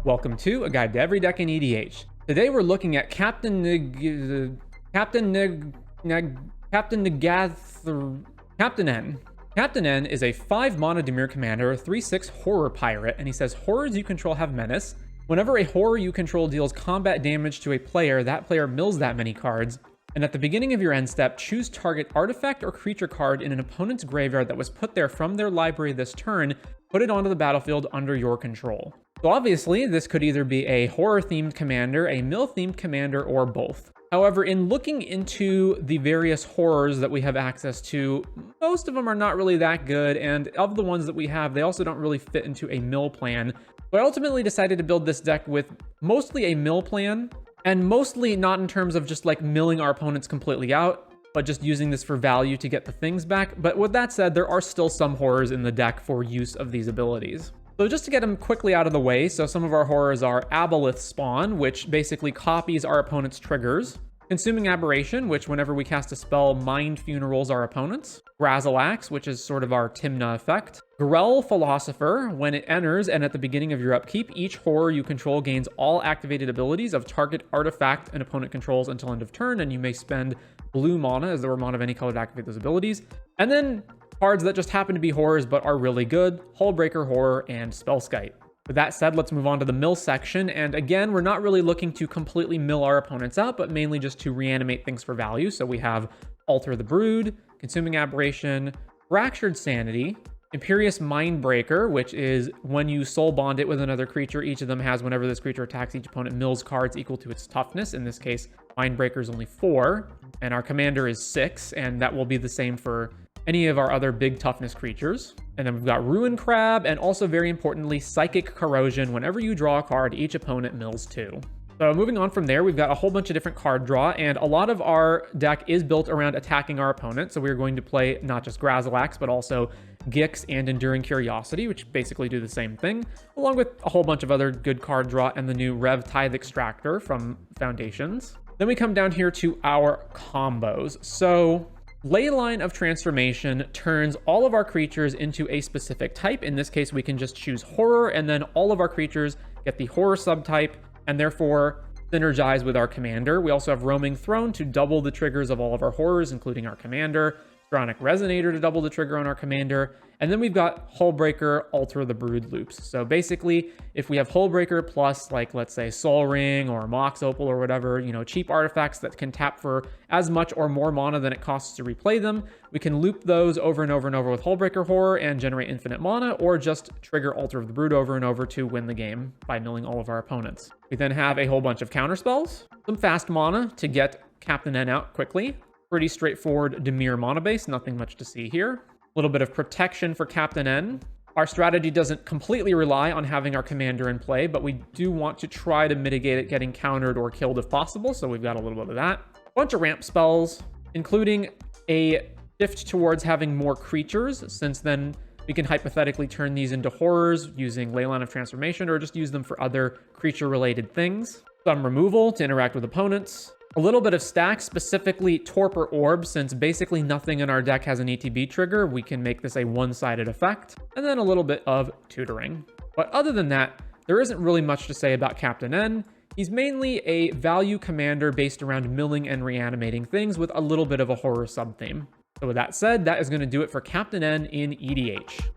Welcome to A Guide to Every Deck in EDH. Today we're looking at Captain N. Captain N. Captain N is a 5 mana Dimir commander, 3/6 horror pirate, and he says horrors you control have menace. Whenever a horror you control deals combat damage to a player, that player mills that many cards. And at the beginning of your end step, choose target artifact or creature card in an opponent's graveyard that was put there from their library this turn, put it onto the battlefield under your control. So obviously, this could either be a horror-themed commander, a mill-themed commander, or both. However, in looking into the various horrors that we have access to, most of them are not really that good, and of the ones that we have, they also don't really fit into a mill plan. So I ultimately decided to build this deck with mostly a mill plan, and mostly not in terms of just like milling our opponents completely out, but just using this for value to get the things back. But with that said, there are still some horrors in the deck for use of these abilities. So just to get them quickly out of the way, so some of our horrors are Aboleth Spawn, which basically copies our opponent's triggers. Consuming Aberration, which whenever we cast a spell, mind funerals our opponents. Grazilax, which is sort of our Timna effect. Grell Philosopher, when it enters and at the beginning of your upkeep, each horror you control gains all activated abilities of target artifact an opponent controls until end of turn, and you may spend blue mana as the mana of any color to activate those abilities. And then cards that just happen to be horrors but are really good, Hullbreaker Horror and Spellskite. With that said, let's move on to the mill section, and again, we're not really looking to completely mill our opponents out, but mainly just to reanimate things for value. So we have Alter the Brood, Consuming Aberration, Fractured Sanity, Imperious Mindbreaker, which is when you soul bond it with another creature, each of them has, whenever this creature attacks, each opponent mills cards equal to its toughness. In this case, Mindbreaker is only 4, and our commander is 6, and that will be the same for any of our other big toughness creatures. And then we've got Ruin Crab, and also very importantly, Psychic Corrosion. Whenever you draw a card, each opponent mills 2. So moving on from there, we've got a whole bunch of different card draw, and a lot of our deck is built around attacking our opponent. So we're going to play not just Grazilax, but also Gix and Enduring Curiosity, which basically do the same thing, along with a whole bunch of other good card draw and the new Rev Tithe Extractor from Foundations. Then we come down here to our combos. So Leyline of Transformation turns all of our creatures into a specific type. In this case, we can just choose horror, and then all of our creatures get the horror subtype, and therefore synergize with our commander. We also have Roaming Throne to double the triggers of all of our horrors, including our commander. Stronic Resonator to double the trigger on our commander. And then we've got Hullbreaker, Alter the Brood loops. So basically, if we have Hullbreaker plus, like, let's say Sol Ring or Mox Opal or whatever, cheap artifacts that can tap for as much or more mana than it costs to replay them, we can loop those over and over and over with Hullbreaker Horror and generate infinite mana, or just trigger Alter of the Brood over and over to win the game by milling all of our opponents. We then have a whole bunch of counterspells, some fast mana to get Captain N out quickly. Pretty straightforward Dimir mana base, nothing much to see here. A little bit of protection for Captain N. Our strategy doesn't completely rely on having our commander in play, but we do want to try to mitigate it getting countered or killed if possible, so we've got a little bit of that. A bunch of ramp spells, including a shift towards having more creatures, since then we can hypothetically turn these into horrors using Leyline of Transformation, or just use them for other creature-related things. Some removal to interact with opponents. A little bit of stack, specifically Torpor Orb, since basically nothing in our deck has an ETB trigger, we can make this a one-sided effect. And then a little bit of tutoring. But other than that, there isn't really much to say about Captain N. He's mainly a value commander based around milling and reanimating things with a little bit of a horror sub-theme. So with that said, that is going to do it for Captain N in EDH.